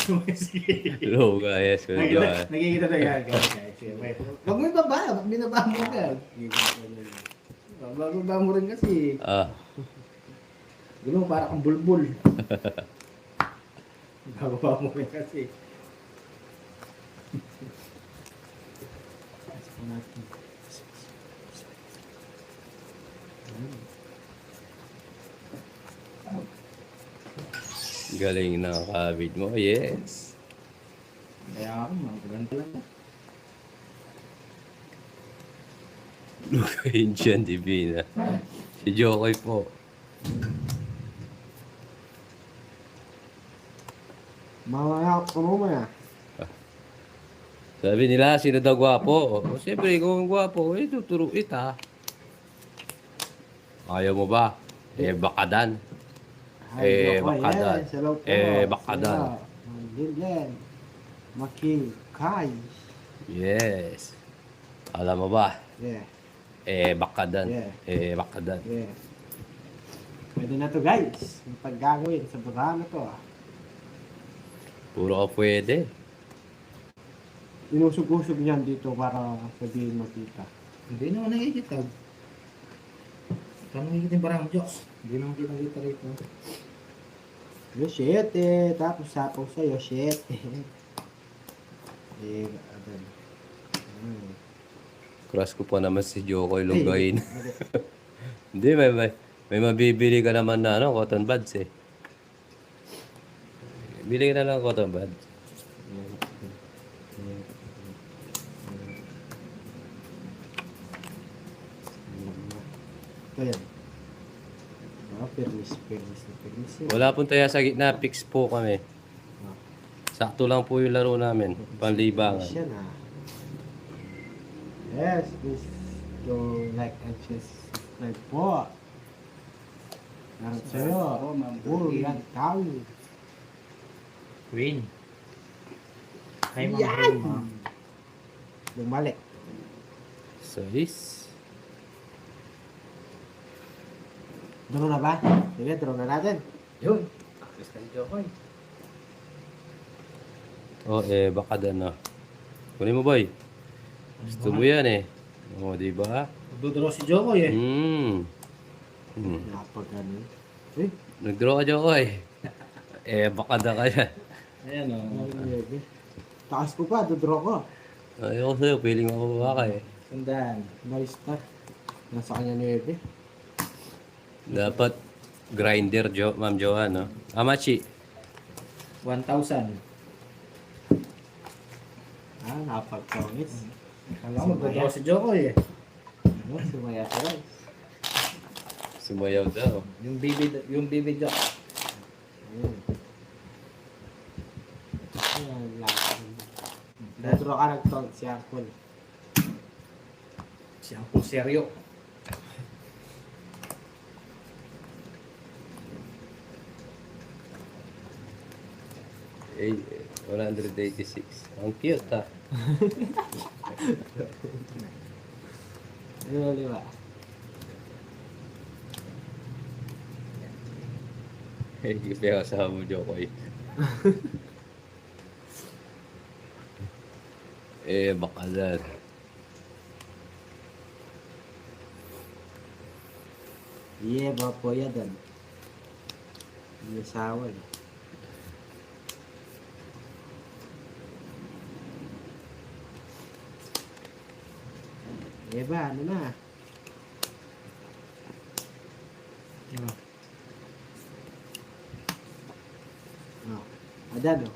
Hello guys, Kuya Johan. Nakikita na yan, guys. Huwag mo ibaba, binaba mo yan. Bababa mo rin kasi. Gulo, para kang bulbul. Bababa mo rin kasi. Galing na kabit mo, yes. Kaya ako, magaganda lang. Luka Indian Divina. Si Jokoy po. Mga ano mo na? Sabi nila, sino daw gwapo? O siyempre, kung gwapo, tuturo ita. Ayaw mo ba? Bakadan. Bakadan. Bakadan. Lilian. Maki. Kai. Yes. Alam mo ba? Yeah. Bakadan. Yeah. Bakadan. Yeah. Pwede na to guys. Yung paggagawin sa baba na to. Puro ka pwede. Inusog-usog niyan dito para sabihin makita. Hindi naman nakikita. Saan nakikita yung parang Diyos? Hindi naman kita rito. Yo, shit eh. Tapos sapaw sa'yo, shit eh. Adan. Crush ko pa naman si Jokoy Lugayin. Hindi, may mabibili ka naman na cotton buds eh. Bili ka na lang cotton buds. Ito yan. Permis. Wala pong taya sa gitna, fix po kami. Sakto lang po yung laro namin, panlibangan. Yes, please go like and subscribe po. Ang sa'yo, yan tao. Queen. Ay, Yan! mga Bumalik. Sais. Draw na ba? Sige, draw na natin. yun. Crystal Jokoy. Bakadan na. Kunin mo, boy. Gusto mo yan eh. O, diba? Magdodraw si Jokoy eh. Napag ganun. Nag-draw ka, Jokoy. Bakada ka yan. Ayan o. Taas ko pa, dodraw ko. Ayoko sa'yo, feeling ako baka eh. Sandaan. Nice na. Nasa kanya 9. Dapat grinder, Ma'am Johan, no? Amachi. 1,000. Napag-promise. Alam mo, magdodraw si Jokoy eh. Sumaya siya guys. Sumayaw daw. Yung bibi Jokoy. Dodraw ka nagtog si Angkol. Si Angkol seryo. Eh, 186. Ang cute, ha? Lima. Kaya kasama mo, Jokoy. Bakalan. Bapo yan. May asawa eh. Ba, ano na? Adan o.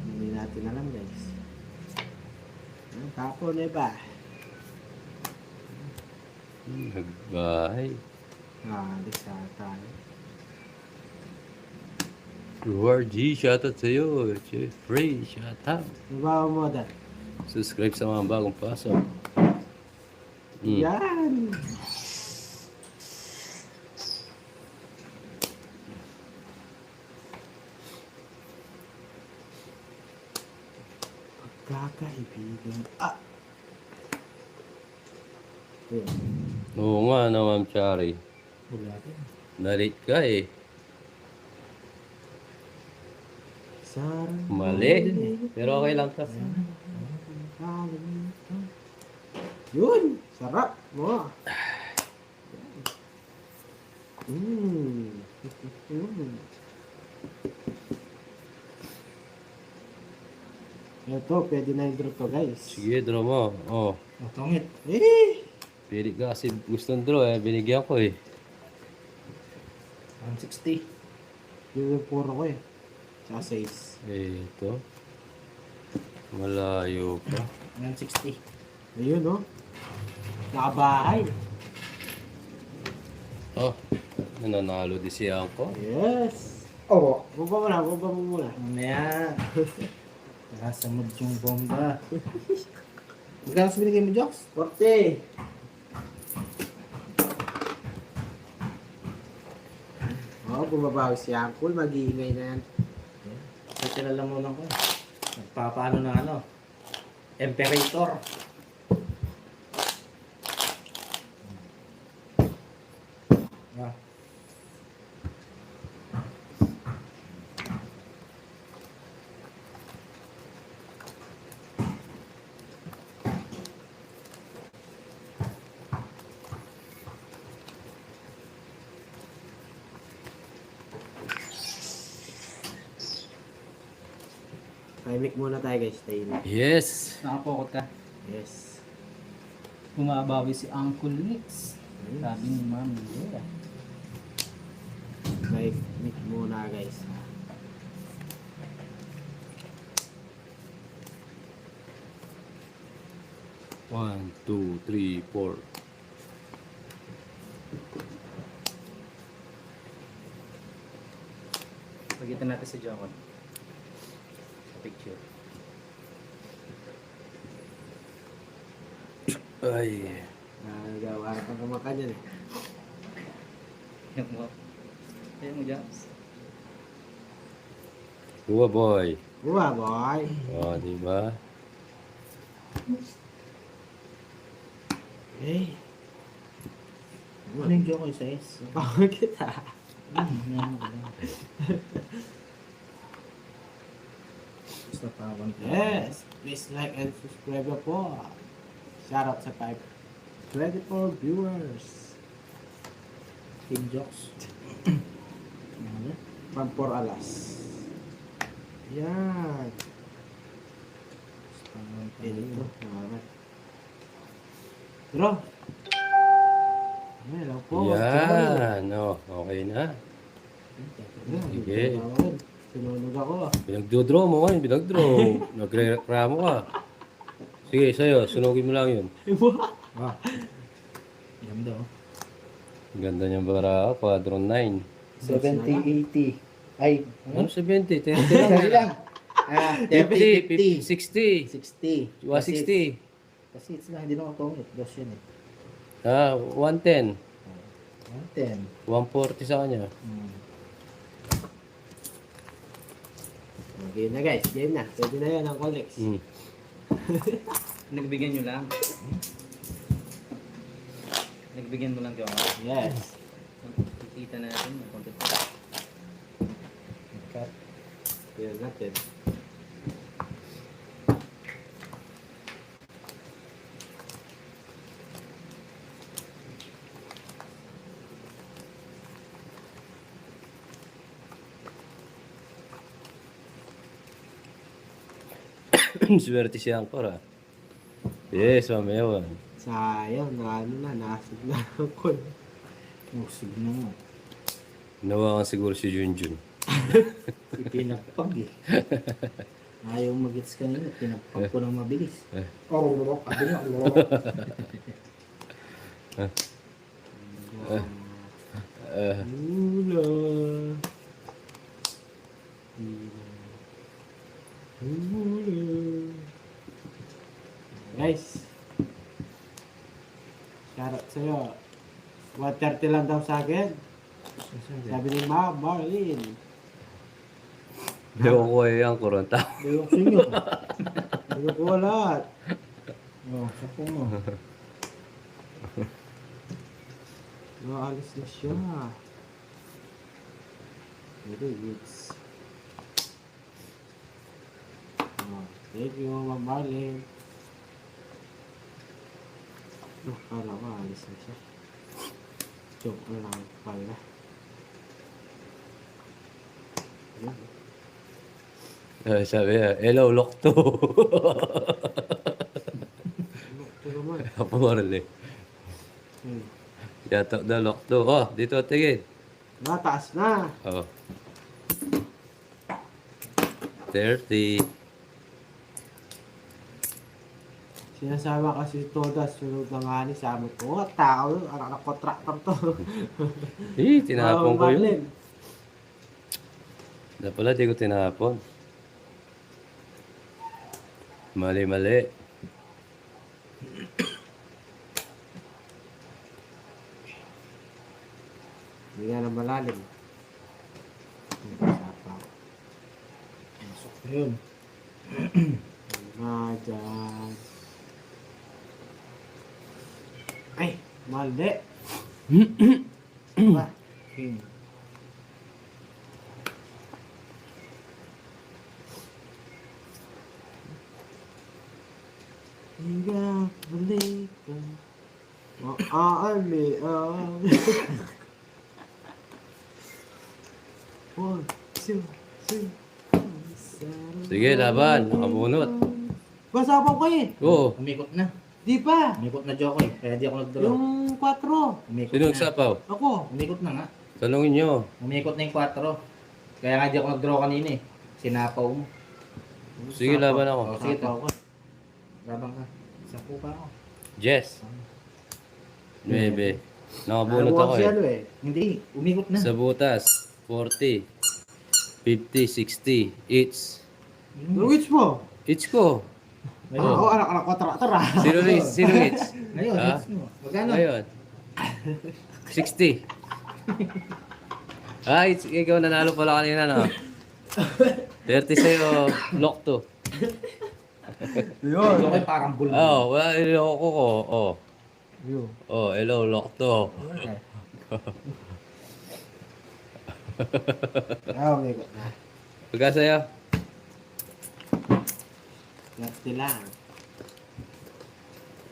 Hindi natin alam guys. Tapon ba? Nagbahay. Lisa tayo. G, shoutout sa'yo. Jeffrey, shoutout. Nabawa mo dad. Subscribe sa mga bagong pasok. Yan! Pagkakaibigan. Yun. Oo nga na, Ma'am Chari. Wala rin. Nalit ka eh. Sarang Mali. Pero okay lang to. Yun! Sarap! Mo! Mmm. Ito, pwede na yung draw to, guys. Sige, draw mo. Oh. Tungit. Eh! Pili ka kasi gusto ng draw eh. Binigyan ko eh. 160. Yun yung puro ko eh. Sa 6. Eh, ito. Malayo pa. 160. Ayun, no? Nakabahay. Oh, nananalo din si Angko. Yes! Oo. Bumba mo na, bumba mo muna. Mamaya. Nakasamod yung bomba. Magkano sa binigay mo, Jox? 40. Oh, bumabawi si Uncle. Mag-iingay na yan. Kasi lang muna ko. Nagpapaano na ano. Imperator. Ah. Timing muna tayo, guys. Tayo na. Yes! Nakapokot ka. Yes. Bumabawi si Uncle Nix. Sabi ni Mami. Yeah. Timing muna, guys. 1, 2, 3, 4. Pagitan natin si Jocon. Sa picture. Ay. Nagawa ka kumaka dyan eh. Yan mo. Yan mo, Jocs. Kuha boy. Buwa, boy. Oh, di ba? Eh. Ano yung Jocon size? Bakit kita? Gusto pa ako. Yes. Please like and subscribe na po. Shout out sa 24 viewers. Team Jocs. Ano? From Por Alas. Yan. Ito. Alright. Bro. Hello po. Yan. Oh, okay na. Sige. Sinunog ako. Pinagdodraw mo ngayon. Pinagdraw. Nagre-reklamo ka. Sige, sa'yo. Sunugin mo lang yun. Ah. Ganda oh. Ganda niyang bara. Quadron 9. 70, 80. Ay, Ano 70? 30 lang. Sorry lang. 30, 50, 50. 60. 60. 160. Kasi it's lang, hindi na ako tungit. Dos yun eh. 110. 110. 140 sa kanya. Game na guys. Game na. Pwede na yan ang Colex. Nagbigyan nyo lang. Nagbigyan mo lang Jocon. Yes. Kikita natin. Konti pa. Cut. Tignan natin. Swerte siya ang para. Yes, mamaya. Sayang. Ano na. Nasig na ang call. Usig na mo. Nawakan siguro si Junjun. Pinagpag eh. Ayaw mag-gets kanina. Pinagpag ko ng mabilis. Oh, lulok. Abi nga, lulok. Hula. Hula. Guys. Shoutout sa'yo. 130 lang daw sa akin. Sabi ni Marlene. Ewan ko yan, kuranta. Ayaw sa inyo. Ano po lahat? Oh, sa po mo. Naalis na siya. Very good. Thank you, mabalin. Kala ko, alis na siya. Joke lang pala. Ayun. Sabi niya, hello, Lokto. Ito naman. Kapurli. Yatok na Lokto. Oh, dito tingin. Mataas na. Oh. 30. Sinasama kasi Todas, sunod ng ani sa amin. Oo, tao, anak na kontraktor to. Tinapon ko yun. Mabalin. Na pala, di ko tinapon. Mali. Hindi nga na malalim. Sapa. Masok na yun. Dyan. Ay, mali. Ba? King. Hingga balik ka. Maaalmi ang... 1, 2, 3. Sige, laban. Nakabunot. Basa pa ko eh. Oo. Umikot na. Di pa. Umikot na Jokoy. Kaya di ako nag-draw. Yung 4. Umikot Sino na. nagsapaw? Ako. Umikot na nga. Tanungin nyo. Umikot na yung 4. Kaya nga di ako nag-draw kanina eh. Sinapaw mo. Sige, laban ako. O, sige, Sapaw ko. labang ka. Sapo pa ako. Jess. 9. Nakabunot Ayaw ako si eh. ano eh. Hindi, umikot na. Sa butas. 40. 50, 60. Each. Ano which mo? Each ko. Ngayon. Ako anak ko traktor ah. Sino each? Ngayon, Ha? hits mo. Magkano? Ayun. 60. Ikaw nanalo pala kanina, no? 30 sa'yo, lock to. Yun. Jokoy parang bulbul. Oh, wala niloko ko. Oh. Yun. Oh, hello, lock to. Okay ko na. Pagka sa'yo? Lati lang.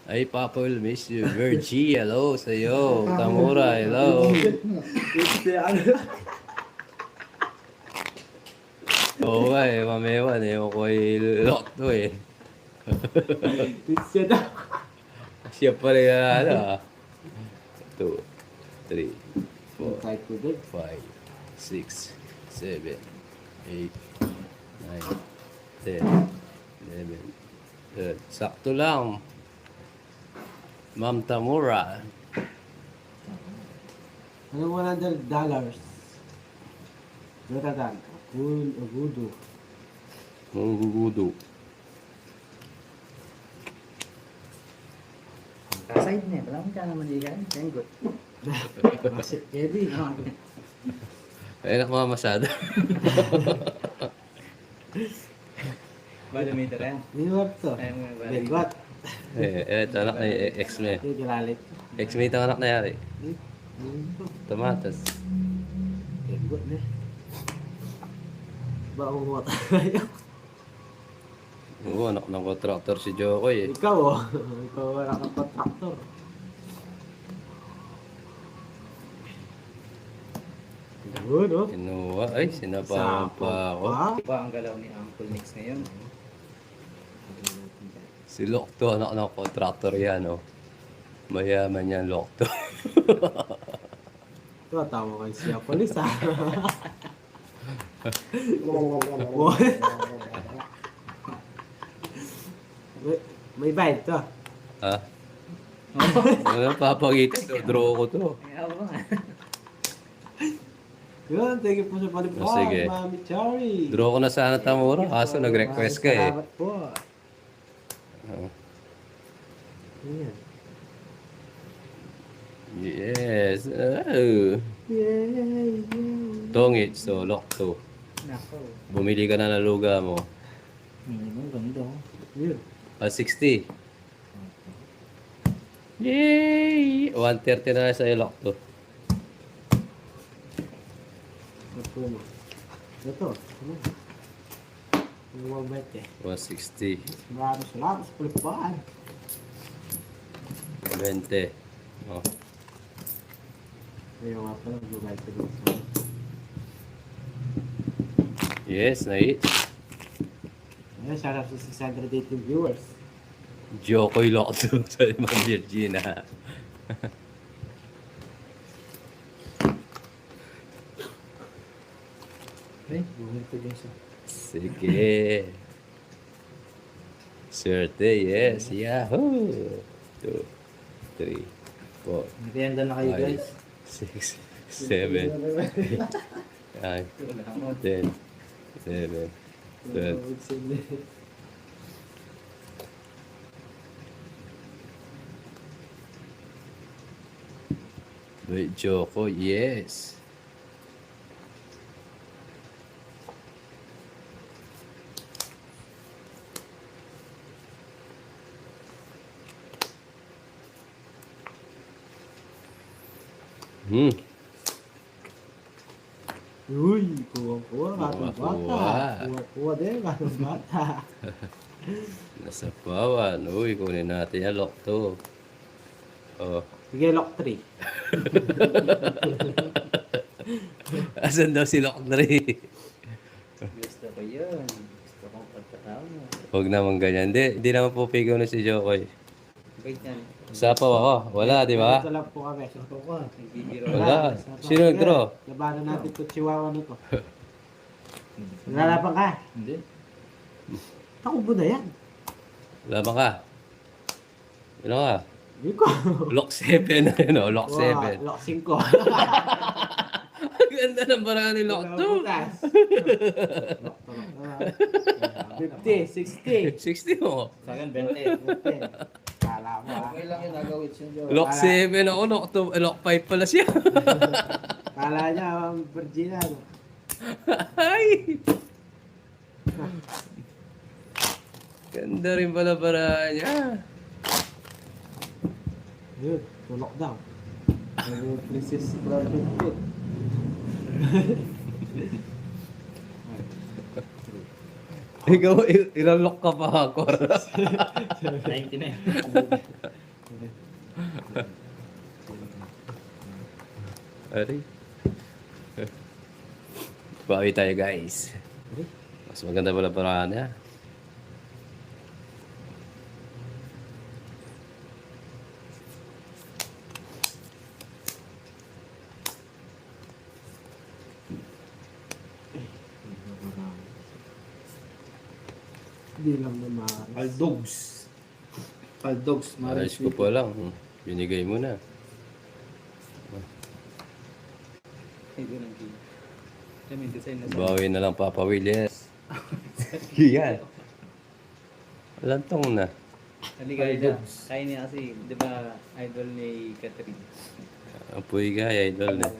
Ay, Papa will miss you. Virgie, hello sa'yo. Tamura, hello. Oo nga eh, mamewan eh. Ako ay lock to eh. It's yun na. Siya pala yung ano ah. 2, 3, 4, Type ko din. 5, 6, 7, 8, 9, 10, 11, 12. Sakto lang. Ma'am Tamura. Anong $100? Jonathan, Akul Agudo. Gugudo. Kaside na. Wala akong kaya maligan. Tenggot. Kasi Eddie. Ay, nakamamasada. Bala meter yan. Niwag to. Bengot. Ito anak na yung ex-mate. Yung gilalit. Ex-mate ang anak na yari. Tomatas. Bengot na. Baong mo tayo. Oo, anak ng contractor si Jokoy eh. Ikaw oh. Ikaw wala kang kontraktor. Good oh. Kinuha. Ay, sinapahan pa ako. Iba ang galaw ni Uncle Nix ngayon. Si Lokto, anak ng contractor yan, oh. Mayaman yan, Lokto. Ito, tama kayo siya polis ah. May bite to. Ha? Ano, papagitan to. Draw ko to. Yun, thank you po sa palipad, Oh, sige. Mami Chari. Draw ko na sana Tamura, kaso nag-request ka eh. Salamat po. Oh. Ayan. Yes. Oh. Yay! Tongit, so Lokto. Nako. Bumili ka na ng luga mo. Minimum ganda. Yun. 60. Yay! 130 na lang sa'yo, Lokto. Ito mo. Ito. Ano? Yung 120. 160. Maraming salamat sa palipaan. 20. Oh. Ayaw nga pala, mag-buy ko dito. Yes, nice. Ayan, shout out sa 618 viewers. Jokoy Lokto sa Ma'am Virginia. Ay, bumito din siya. Sige. Swerte, yes. Yahoo! 2, 3, 4, Merienda na kayo, 5, guys. 6, 7, 8, 10, 11, 12. Wait, Joko, yes. Hmm. Uy, kuha-kuha, katong bata. Kuha-kuha. Kuha-kuha din, katong bata. Nasa pawan. Uy, kunin natin yan. Lock to. Oh. Sige, lock 3. Asan daw si Lock 3? Gusto ko yun. Gusto kong pagkatao mo. Huwag naman ganyan. Hindi naman po pigaw na si Jokoy. Wait yan. Sapaw ako. Wala, di ba? Ito lang po kami. Gusto ko. Nagbibiro. Wala. Sino nag-draw? Labanan natin ito, chihuahua nito. Nalalaban ka. Hindi. Takubo na yan. Laban ka. Ano ka? Hindi ko. Lock 7. Ano? Lock 7. Lock 5. Ang ganda ng barang ni Lock 2. 50, 60. 60 mo. Sa akin, 20. Kala mo Okay lang yun, nagawit siya dyan. Lock 7 ako. Lock 2. Lock 5 pala siya. Kala niya, Virginia. No? Ay! Ganda rin pala barang niya. Yun, tulok daw. Princess Brandon Pitt. Ikaw, ilang lock ka pa ako. 90 na yun. Ari. Bawi tayo guys. Mas maganda pala paraan niya. Hindi lang naman. Caldogs. Caldogs. Ayos ko pa lang. Binigay mo na. Bawi na lang Papa Will, yes. Yan. Lantong na. Halika na. Kaya niya kasi, di ba, idol ni Catherine. Apoy gaya, idol na.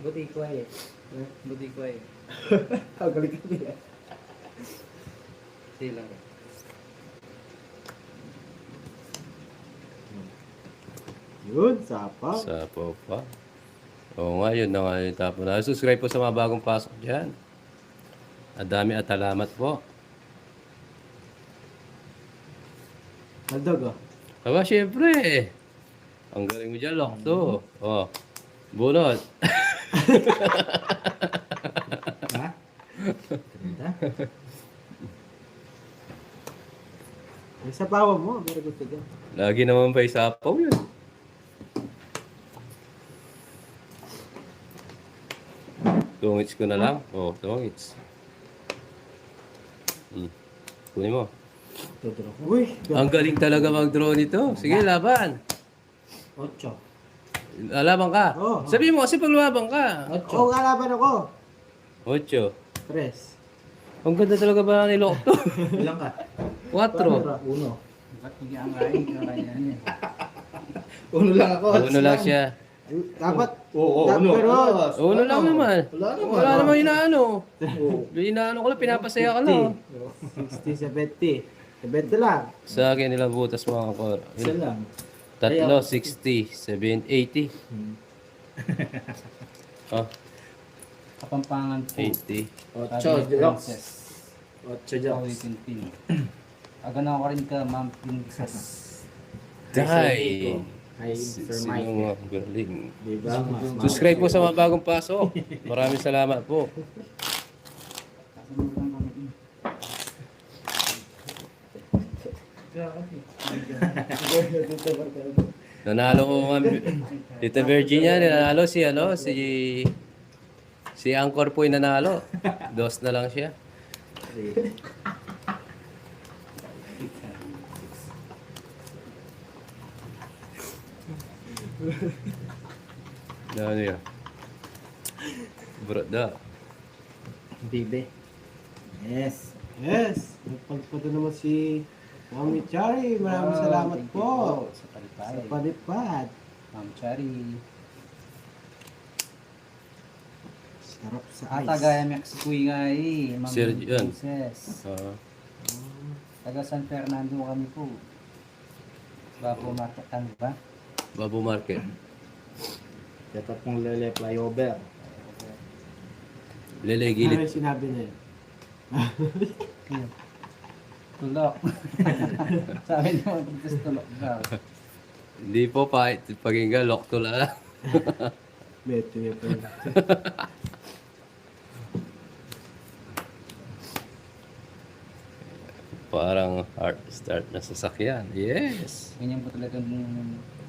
Buti ko ay. Buti ko ay. Ang galing ka niya. Sige lang. Yun, sapaw. Sa Papa. Oo nga, yun na nga yung tapon na. Subscribe po sa mga bagong pasok dyan. At dami at salamat po. Haldog, oh. Aba, syempre. Ang galing mo dyan, Lock to. Oh. Bunot. Ha? Ganda. Ang sapawan mo, very good to go. Lagi naman pa isapaw yun. Tungits ko na lang. Oh, tungits. Kunin mo. Tuturo ko. Uy, Ang galing talaga mag-draw nito. Sige, laban. 8. Laban ka. Oo. Sabihin mo kasi pag lumaban ka. 8. Oo, kalaban ako. 8. Tres. Ang ganda talaga ba ni Lock to? Ilang ka? 4. 1. Ba't hindi ang kain ka kanya niya? Uno lang ako. Uno lang siya. Dapat, Oo, dapat uno. pero, Uno lang naman. Wala naman. Wala naman inaano. Oo. Inaano ko lang, pinapasaya ka lang. 60, 70. 70 lang. Sa akin nilang butas mga kor. Isa lang. Tatlo, 60, 7, 80. Hmm. Oh, Kapampangan po. 80. Ocho, Joks. Princess. 8 Joey Joks. Pinpin. Aganaw ka rin ka, Ma'am Princess. Die! Ay, Sir Sino Mike. nga galing? Diba? Subscribe po sa mga bagong pasok. Maraming salamat po. Nanalo ko nga. Tita Virginia, nanalo si si Angkor po yung nanalo. Dos na lang siya. Ano yun? Bro, da. Bibe. Yes. Yes. Nagpagpado naman si Mami Chari. Maraming salamat Thank you po. Sa Sa palipay. palipad. Ma'am Chari. Sarap sa Ang ice. taga Mexico nga eh. Ma'am Sir, yun. Princess. Ah, Taga San Fernando kami po. Bapo Market, ano ba? Babu Market. Ito pong Lele Flyover. Lele Ano gilid. yung sinabi na yun? Tulok. Sabi ni Ma'am Princess, tulok daw. Hindi po pa pagingga lock to lang. Beto yun po. Parang hard start na sasakyan. Yes. Ganyan po talaga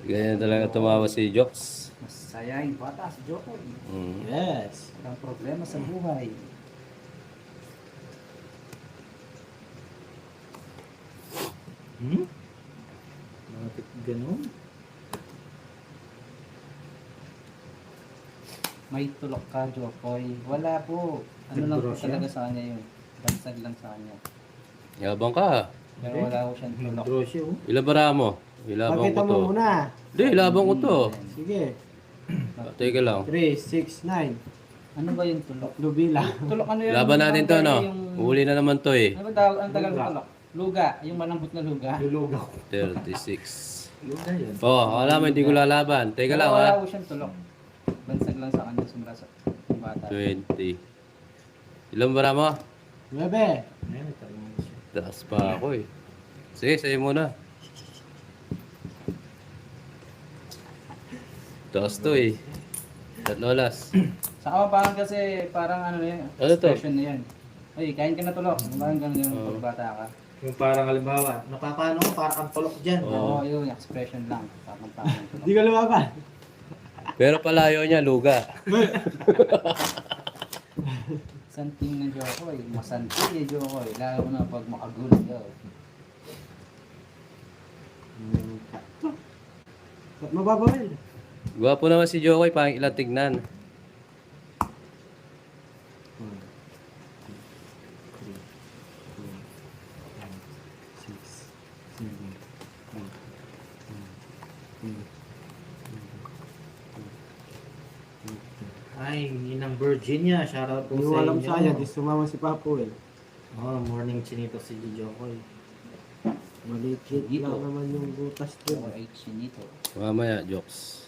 Ganyan talaga tumawa si Joks. masayahin bata si Joko. Mm. Yes. Walang problema sa buhay. Hmm? Bakit ganun? May tulok ka, Jokoy. Wala po. Ano lang po Nag-draw siya? talaga sa kanya yun. Bansag lang sa kanya. Yabang ka. Pero wala ko siyang tulok. Nag-draw siya oh. Ilabara mo. Ilabang ko Pakita to. mo muna. Hindi, ilabang ko to. Sige. Teka lang. 3, 6, 9. Ano ba yung tulok? Lubila. Tulok ano yun? Laban natin to, no? Yung... Uli na naman to eh. Ano ba tawag ang tagal ng Luga. tulok? Luga. Yung malambot na luga. Lulugaw. 36. Luga yun. Oh, alam mo, hindi ko lalaban. Teka Pero lang wala ha. ko siyang tulok. Bansag lang sa kanya sumra sa yung bata. 20. Ilan bara mo? 9. Ayun, tanong siya. Taas pa ako eh. Sige, sa'yo muna. Taas to eh. Tatlo alas. Sa kapapangan kasi parang ano na yun. Ano to? Expression na yun. Ay, kain ka na tulok. Parang ganun yung Oo. pagbata ka. Yung parang halimbawa, napapano ko, parang ang tulok dyan. Oo. Oo, yun. Expression lang. Parang parang tulok. Hindi ka lumaban. Pero palayo niya, luga. Santing na Jokoy. Masanting na Jokoy. Lalo na pag makagulat ka. Ba't mababawal? Gwapo naman si Jokoy, pang ilang tignan. 6, 7, 8, 9, 10. Ay, yun ang Virginia. Shoutout po Hindi sa ko alam inyo. sayang. Di sumama si Papo eh. Oh, morning chinito si Jokoy. Maliit Dito. lang naman yung butas Pero doon. ay chinito. Mamaya, jokes.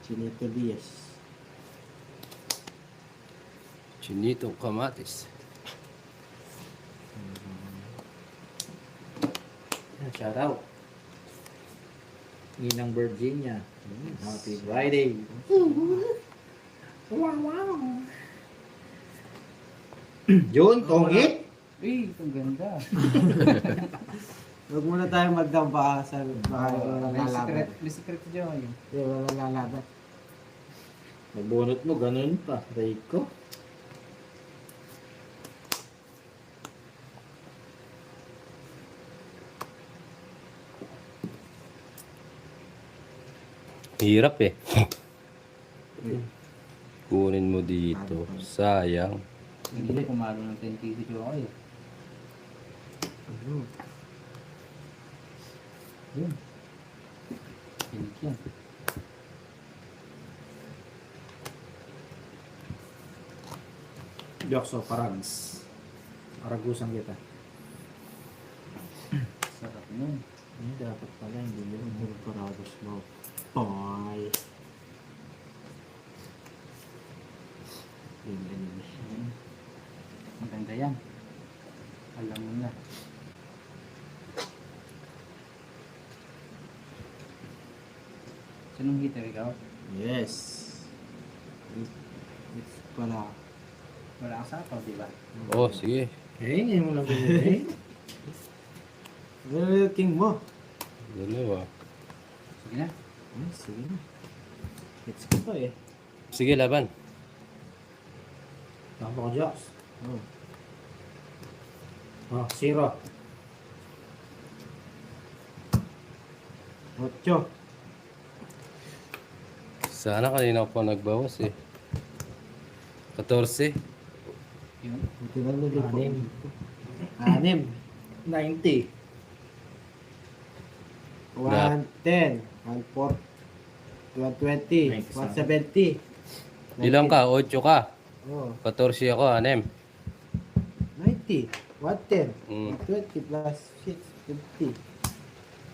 Chinito Diaz. Chinitong kamatis. Yan, shoutout. Ninang Virginia. Happy Friday. Yun, tongit. Uy, ang ganda. Huwag muna tayo magdamba sa baka walang May lalaban. secret, may secret si Jokoy. Hindi, walang lalaban. Magbunot mo, ganun pa. Rico. Hirap eh. Kunin mo dito. Sayang. Hindi na pumalo ng 10k si Jokoy. Ano? Yun. Pinik yan. Jokso, parags. Paragusan kita. Ganun. Hindi dapat pala, hindi yun. Hindi parados mo. Toy. Yun, ganun. Mm. Maganda yan. Alam mo na. Sinong heater ikaw? Yes. It's pala. Wala kang sapaw, di ba? Oh, sige. Eh, hindi mo lang binili. King mo. Dalawa. Sige na. Ay, sige na. It's ko to eh. Sige, laban. Tama ko, Jox. Oh. Oh, 0. 8. Sana kanina ko pa nagbawas eh. 14. Yun. Buti na nalito. 6. 90. 110, 140, 120, 170. Ilang ka? 8 ka. Oh, 14 ako, 6. 90, 110, Mm. 120 plus 6, 50.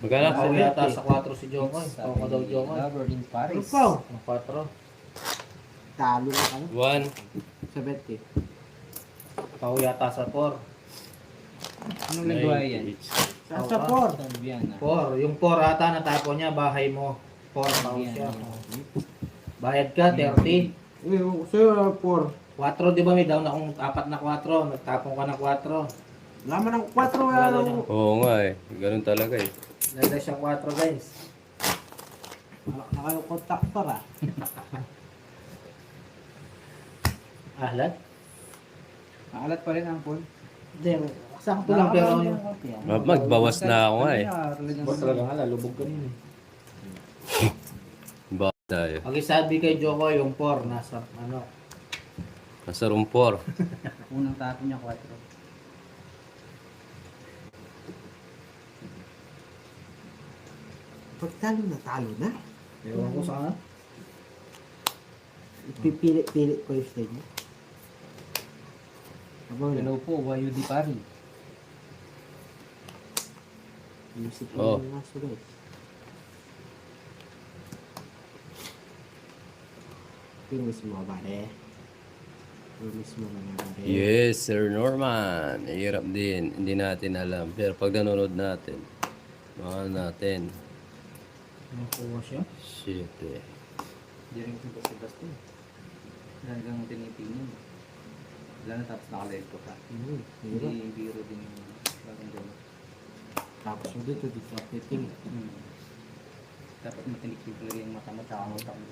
Magkano? Ako yata sa 4 si Jokoy. Ako ko daw Jokoy. Lover in Paris. Ano Ang 4. Talo na kami. 1. 70. Ako yata sa 4. Anong nagawa yan? Saan sa 4? Sabi yan ah. 4. Yung 4 ata natapon niya, bahay mo. 4 tao siya. Bayad ka, 30. Eh, sa'yo 4. 4, di ba may down akong 4 na 4. Nagtapon ka ng 4. Laman ng 4 wala Wala lang. Oo nga eh. Ganun talaga eh. Nagda siya 4 guys. Wala na kayo contactor ah. Ahlat? Maalat pa rin ang pool. Hindi, sakto lang pero yung... Magbawas na ako nga eh. Ba talaga nga, lalubog kanina. Bawas tayo. Pag isabi kay Joko, yung 4 nasa ano. Nasa room 4. Unang tapon niya 4. Pag talo na. Ewan ko saan. Ipipilit-pilit ko yung stage mo. Abang na. Hello po, YUD Paris. Music Oh. na nga sulit. Yung mismo ba eh? Yung mismo na ba eh? Yes, Sir Norman. Hirap din. Hindi natin alam. Pero pag nanonood natin, mahal natin. Nakuha siya. Shit eh. Hindi rin kung si Basti. Talagang tinitingnan. Wala na tapos nakalive ko pa. Hirap. Hindi biro din yung bagong dolo. Tapos mo dito, dito ako titing. Dapat matinig yung talaga yung mata mo tsaka ang utak mo.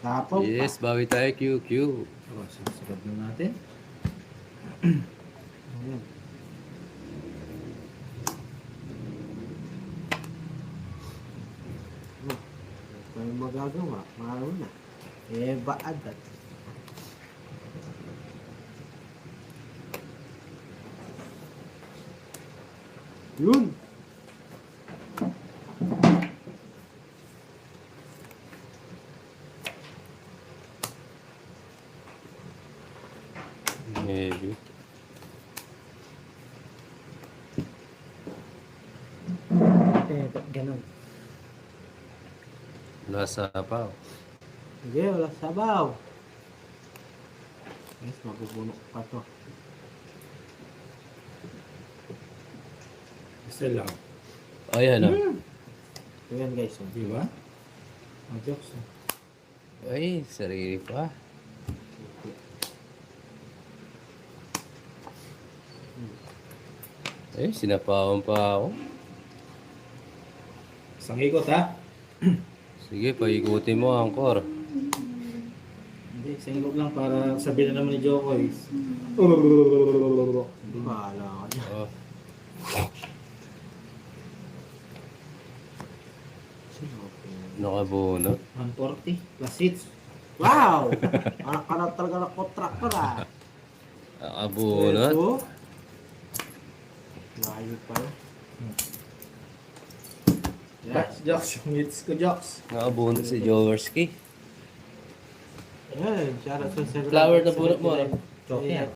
Tapaw pa. Yes, bawi tayo QQ. Oh, sasagot na natin. Ayan. Ano yung magagawa? Mahal na. Eh, baagad. Yun! Maybe. Eh, ba't ganun? Nasa pa. Sige, wala sabaw. Yes, mabubunok pa to. Isa lang. Ayan ah. So yan guys. Oh. Di ba? Ang jokes. Ay, sarili pa. Eh, sinapawan pa ako. Isang ikot ha? Sige, paikutin mo, Angkor. Hindi, isang ikot lang para sabihin na naman ni Jokoy. Bahala ka dyan. Oh. Nakabunot. 140 plus hits. Wow! Anak ka na talaga ng contractor ah. Nakabunot. Ito. Layo pa yun. Yes, jokes. Yung hits ko, jokes. Nakabunot si Jaworski. Yan, shout out sa Flower na bunot mo, ano? Joke yan.